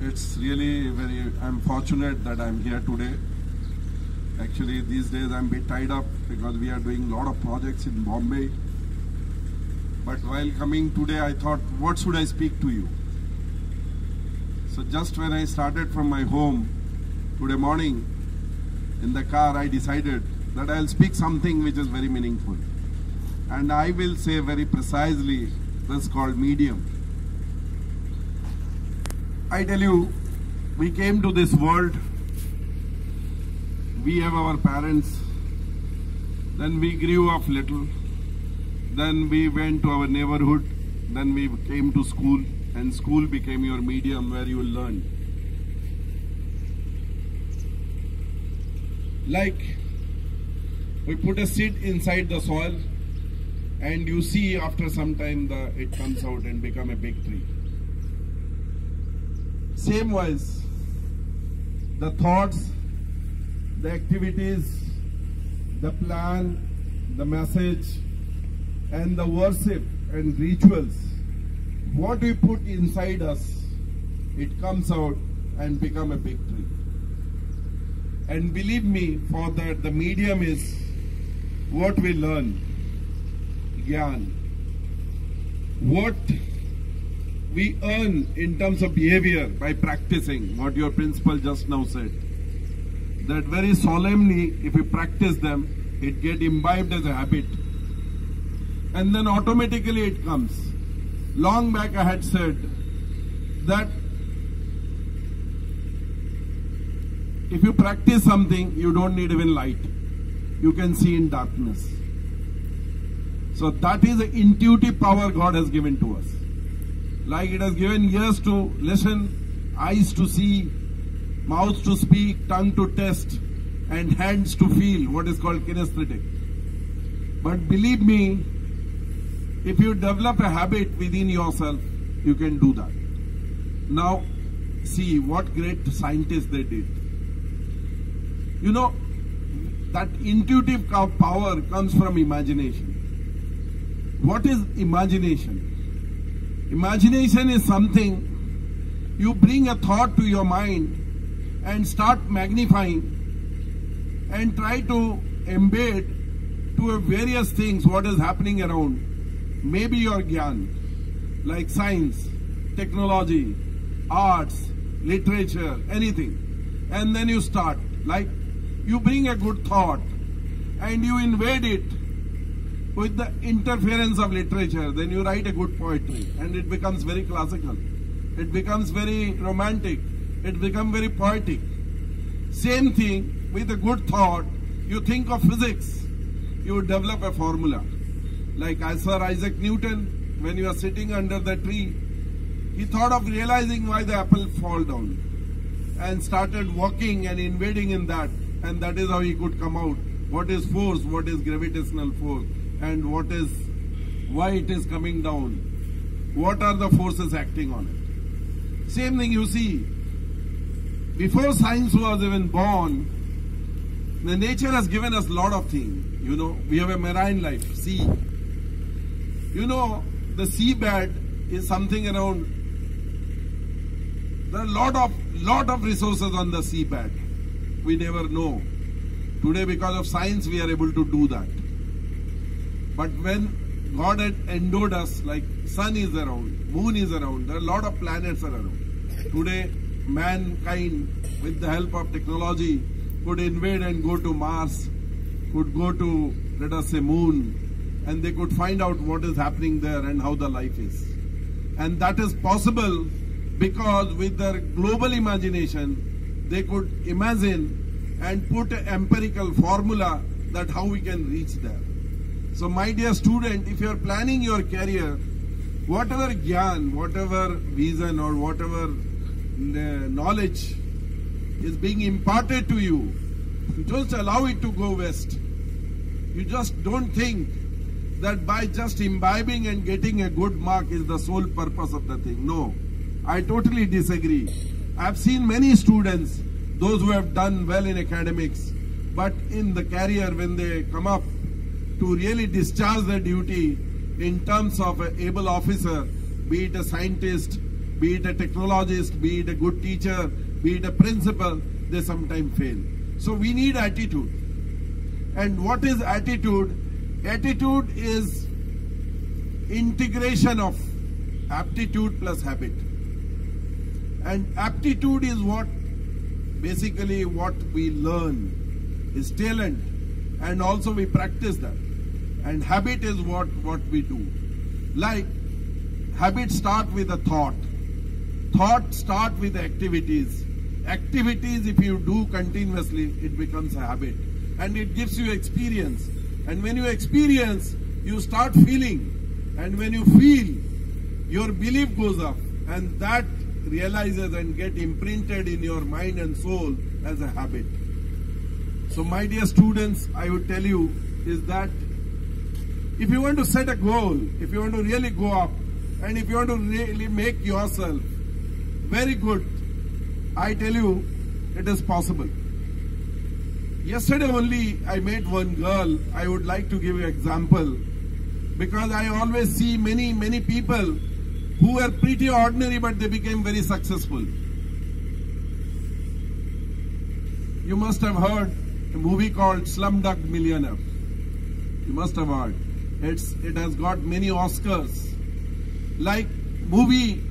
It's really I'm fortunate that I'm here today. Actually, these days I'm a bit tied up because we are doing a lot of projects in Bombay. But while coming today, I thought, what should I speak to you? So just when I started from my home today morning, in the car, I decided that I'll speak something which is very meaningful. And I will say very precisely, this is called medium. I tell you, we came to this world, we have our parents, then we grew up little, then we went to our neighborhood, then we came to school, and school became your medium where you will learn. Like, we put a seed inside the soil, and you see after some time it comes out and become a big tree. Same wise, the thoughts, the activities, the plan, the message, and the worship and rituals, what we put inside us, it comes out and become a big tree. And believe me, for that the medium is what we learn, Gyan. What we earn in terms of behavior by practicing, what your principal just now said. That very solemnly, if we practice them, it gets imbibed as a habit. And then automatically it comes. Long back I had said that if you practice something, you don't need even light. You can see in darkness. So that is the intuitive power God has given to us. Like it has given ears to listen, eyes to see, mouth to speak, tongue to taste, and hands to feel, what is called kinesthetic. But believe me, if you develop a habit within yourself, you can do that. Now, see what great scientists they did. You know, that intuitive power comes from imagination. What is imagination? Imagination is something you bring a thought to your mind and start magnifying and try to embed to various things what is happening around. Maybe your Gyan, like science, technology, arts, literature, anything. And then you start, like you bring a good thought and you invade it with the interference of literature, then you write a good poetry and it becomes very classical. It becomes very romantic. It becomes very poetic. Same thing with a good thought. You think of physics. You develop a formula. Like Sir Isaac Newton, when you are sitting under the tree, he thought of realizing why the apple fall down and started walking and invading in that. And that is how he could come out. What is force? What is gravitational force? And why it is coming down? What are the forces acting on it? Same thing you see. Before science was even born, the nature has given us a lot of things. You know, we have a marine life, sea. You know, the seabed is something around. There are a lot of resources on the seabed. We never know. Today, because of science, we are able to do that. But when God had endowed us, like sun is around, moon is around, there are a lot of planets around. Today, mankind, with the help of technology, could invade and go to Mars, could go to, let us say, moon, and they could find out what is happening there and how the life is. And that is possible because with their global imagination, they could imagine and put an empirical formula that how we can reach there. So my dear student, if you are planning your career, whatever Gyan, whatever vision or whatever knowledge is being imparted to you, just allow it to go west. You just don't think that by just imbibing and getting a good mark is the sole purpose of the thing. No, I totally disagree. I have seen many students, those who have done well in academics, but in the career when they come up to really discharge their duty in terms of an able officer, be it a scientist, be it a technologist, be it a good teacher, be it a principal, they sometimes fail. So we need attitude. And what is attitude? Attitude is integration of aptitude plus habit. And aptitude is what basically what we learn, is talent, and also we practice that. And habit is what we do. Like habits start with a thought. Thought start with activities. Activities, if you do continuously, it becomes a habit. And it gives you experience. And when you experience, you start feeling. And when you feel, your belief goes up. And that realizes and get imprinted in your mind and soul as a habit. So my dear students, I would tell you is that if you want to set a goal, if you want to really go up, and if you want to really make yourself very good, I tell you, it is possible. Yesterday only I met one girl. I would like to give you an example, because I always see many people who were pretty ordinary but they became very successful. You must have heard a movie called Slumdog Millionaire. You must have heard. It has got many Oscars. Like movie,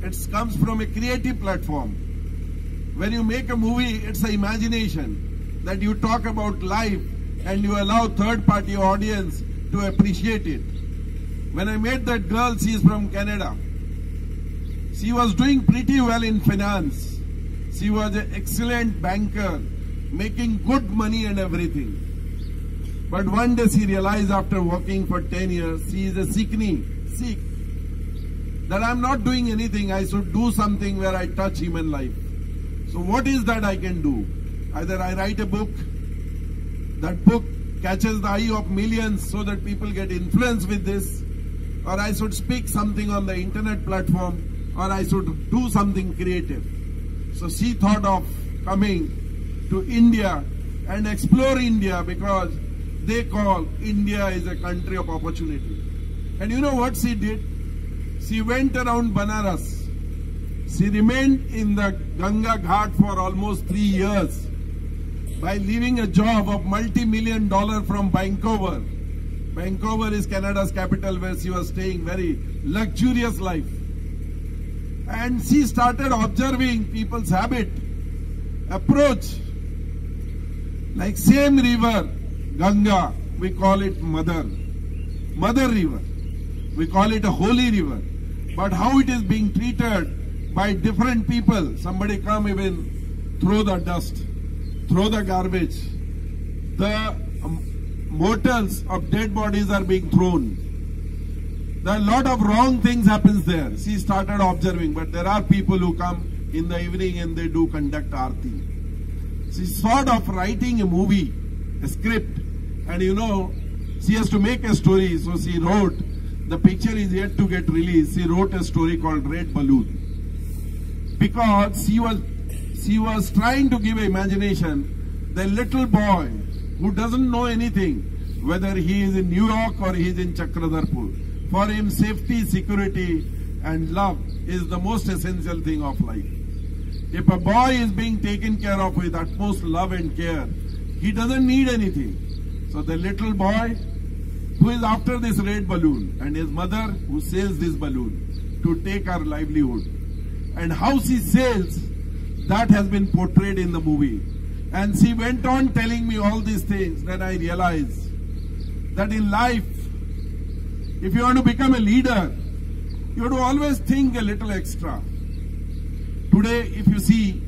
it comes from a creative platform. When you make a movie, it's an imagination that you talk about life and you allow third-party audience to appreciate it. When I met that girl, she is from Canada. She was doing pretty well in finance. She was an excellent banker, making good money and everything. But one day she realized after working for 10 years, she is a sick, that I'm not doing anything. I should do something where I touch human life. So what is that I can do? Either I write a book, that book catches the eye of millions so that people get influenced with this, or I should speak something on the internet platform, or I should do something creative. So she thought of coming to India and explore India, because they call India is a country of opportunity. And you know what she did? She went around Banaras. She remained in the Ganga Ghat for almost 3 years by leaving a job of multi-million-dollar from Vancouver. Vancouver is Canada's capital, where she was staying very luxurious life. And she started observing people's habit, approach. Like same river, Ganga, we call it Mother River. We call it a holy river. But how it is being treated by different people. Somebody come even throw the dust, throw the garbage. The mortals of dead bodies are being thrown. There are a lot of wrong things happens there. She started observing, but there are people who come in the evening and they do conduct aarti. She's sort of writing a movie, a script, and you know, she has to make a story, so she wrote, the picture is yet to get released, she wrote a story called Red Balloon. Because she was trying to give imagination, the little boy who doesn't know anything, whether he is in New York or he is in Chakradarpur, for him safety, security and love is the most essential thing of life. If a boy is being taken care of with utmost love and care, he doesn't need anything. So the little boy who is after this red balloon, and his mother who sails this balloon to take her livelihood. And how she sails, that has been portrayed in the movie. And she went on telling me all these things. Then I realized that in life, if you want to become a leader, you have to always think a little extra. Today, if you see,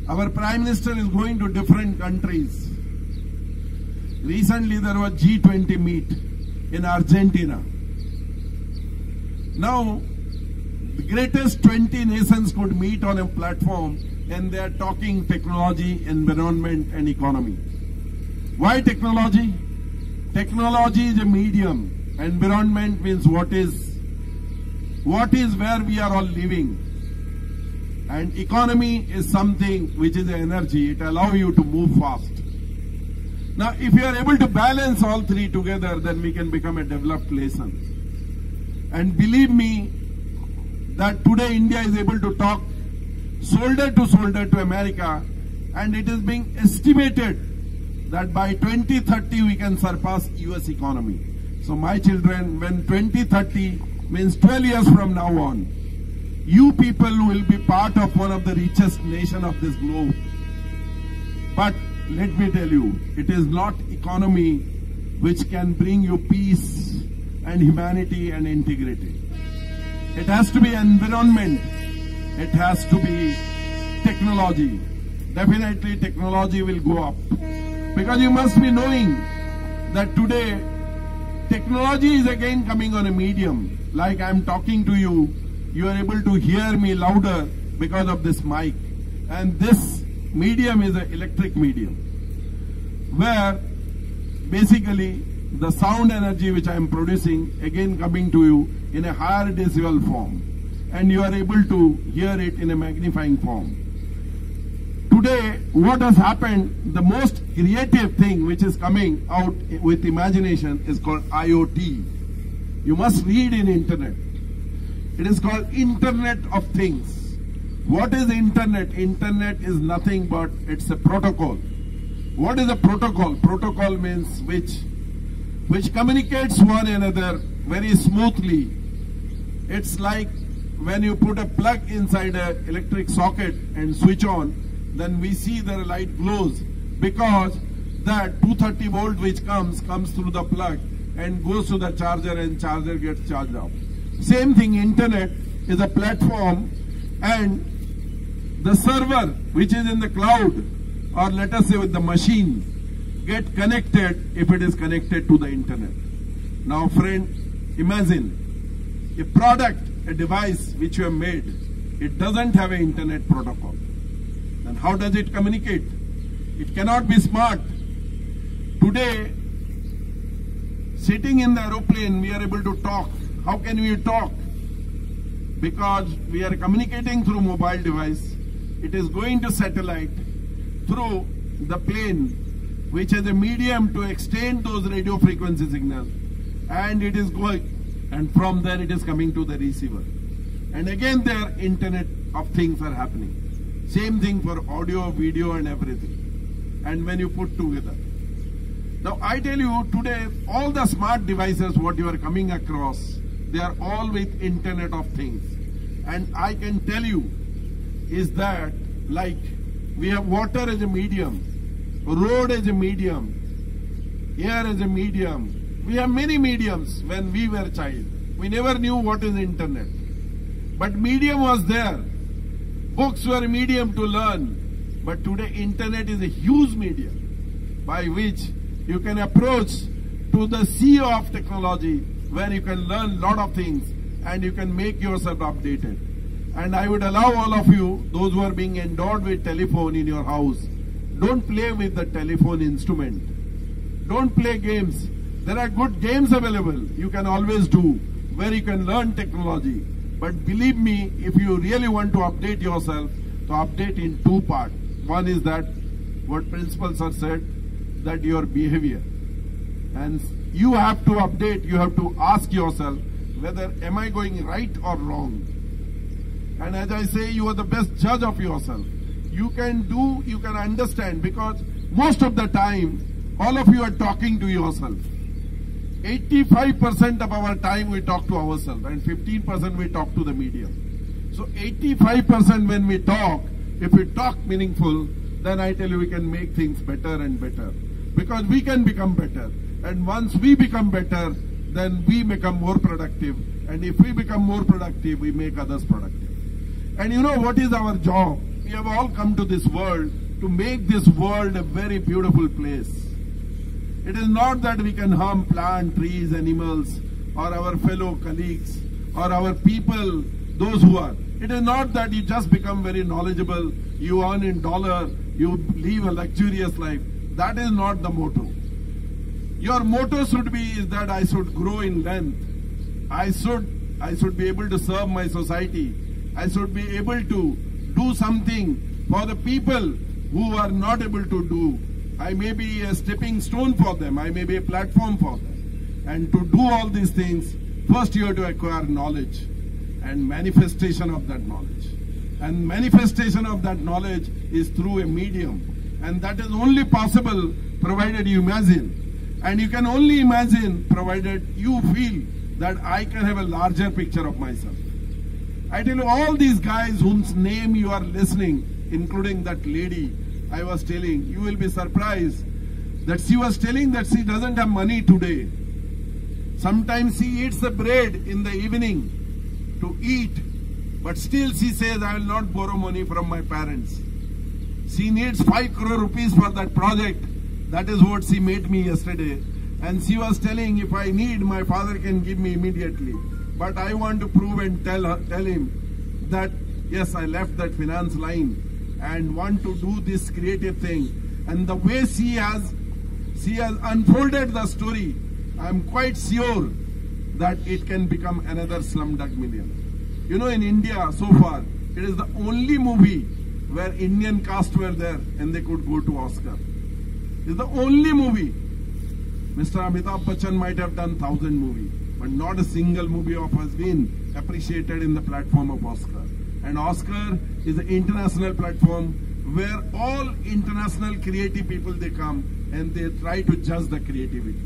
our Prime Minister is going to different countries. Recently, there was G20 meet in Argentina. Now, the greatest 20 nations could meet on a platform and they are talking technology, environment and economy. Why technology? Technology is a medium. Environment means what is where we are all living. And economy is something which is energy. It allows you to move fast. Now, if you are able to balance all three together, then we can become a developed nation. And believe me, that today India is able to talk shoulder to America, and it is being estimated that by 2030 we can surpass US economy. So my children, when 2030 means 12 years from now on, you people will be part of one of the richest nation of this globe. But let me tell you, it is not economy which can bring you peace and humanity and integrity. It has to be environment. It has to be technology. Definitely technology will go up. Because you must be knowing that today technology is again coming on a medium. Like I am talking to you, you are able to hear me louder because of this mic. And this medium is an electric medium, where basically the sound energy which I am producing again coming to you in a higher decibel form, and you are able to hear it in a magnifying form. Today, what has happened, the most creative thing which is coming out with imagination is called IoT. You must read in internet. It is called Internet of Things. What is Internet? Internet is nothing but it's a protocol. What is a protocol? Protocol means which communicates one another very smoothly. It's like when you put a plug inside an electric socket and switch on, then we see the light glows, because that 230 volt which comes through the plug and goes to the charger, and charger gets charged up. Same thing, internet is a platform, and the server which is in the cloud, or let us say with the machine, get connected if it is connected to the internet. Now friend, imagine a product, a device which you have made, it doesn't have an internet protocol. Then how does it communicate? It cannot be smart. Today, sitting in the aeroplane, we are able to talk. How can we talk? Because we are communicating through mobile device. It is going to satellite through the plane, which has a medium to extend those radio frequency signals, and it is going, and from there it is coming to the receiver. And again there Internet of Things are happening. Same thing for audio, video and everything. And when you put together. Now I tell you today, all the smart devices what you are coming across, they are all with Internet of Things. And I can tell you is that, like we have water as a medium, road as a medium, air as a medium. We have many mediums when we were child. We never knew what is internet. But medium was there. Books were a medium to learn. But today internet is a huge medium by which you can approach to the sea of technology, where you can learn lot of things and you can make yourself updated. And I would allow all of you, those who are being endowed with telephone in your house, don't play with the telephone instrument. Don't play games. There are good games available. You can always do, where you can learn technology. But believe me, if you really want to update yourself, to update in two parts. One is that, what principal sir said, that your behavior. And you have to update, you have to ask yourself, whether am I going right or wrong? And as I say, you are the best judge of yourself. You can do, you can understand, because most of the time, all of you are talking to yourself. 85% of our time we talk to ourselves, and 15% we talk to the medium. So 85% when we talk, if we talk meaningful, then I tell you we can make things better and better. Because we can become better. And once we become better, then we become more productive. And if we become more productive, we make others productive. And you know what is our job? We have all come to this world to make this world a very beautiful place. It is not that we can harm plant, trees, animals, or our fellow colleagues, or our people, those who are. It is not that you just become very knowledgeable, you earn in dollar, you live a luxurious life. That is not the motto. Your motto should be is that I should grow in length. I should be able to serve my society. I should be able to do something for the people who are not able to do. I may be a stepping stone for them. I may be a platform for them. And to do all these things, first you have to acquire knowledge. and manifestation of that knowledge. And manifestation of that knowledge is through a medium. And that is only possible provided you imagine. And you can only imagine provided you feel that I can have a larger picture of myself. I tell you, all these guys whose name you are listening, including that lady I was telling, you will be surprised that she was telling that she doesn't have money today. Sometimes she eats the bread in the evening to eat, but still she says, I will not borrow money from my parents. She needs 5 crore rupees for that project. That is what she made me yesterday. And she was telling, if I need, my father can give me immediately. But I want to prove and tell him that, yes, I left that finance line and want to do this creative thing. And the way she has unfolded the story, I'm quite sure that it can become another Slumdog Millionaire. You know, in India so far, it is the only movie where Indian cast were there and they could go to Oscar. It's the only movie. Mr. Amitabh Bachchan might have done 1,000 movies, but not a single movie of has been appreciated in the platform of Oscar. And Oscar is an international platform where all international creative people, they come and they try to judge the creativity.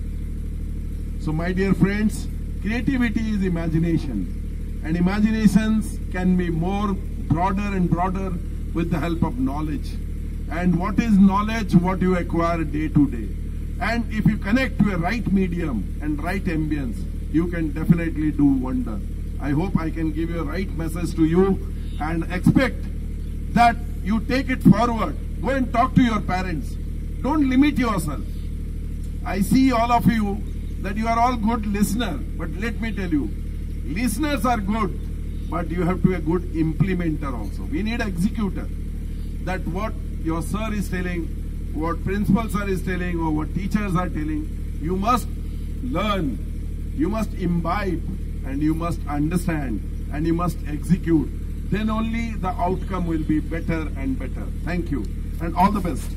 So my dear friends, creativity is imagination. And imaginations can be more broader and broader with the help of knowledge. And what is knowledge? What you acquire day to day. And if you connect to a right medium and right ambience, you can definitely do wonder. I hope I can give you a right message to you and expect that you take it forward. Go and talk to your parents. Don't limit yourself. I see all of you that you are all good listeners, but let me tell you, listeners are good, but you have to be a good implementer also. We need an executor. That what your sir is telling, what principal sir is telling, or what teachers are telling, you must learn, you must imbibe, and you must understand, and you must execute. Then only the outcome will be better and better. Thank you, and all the best.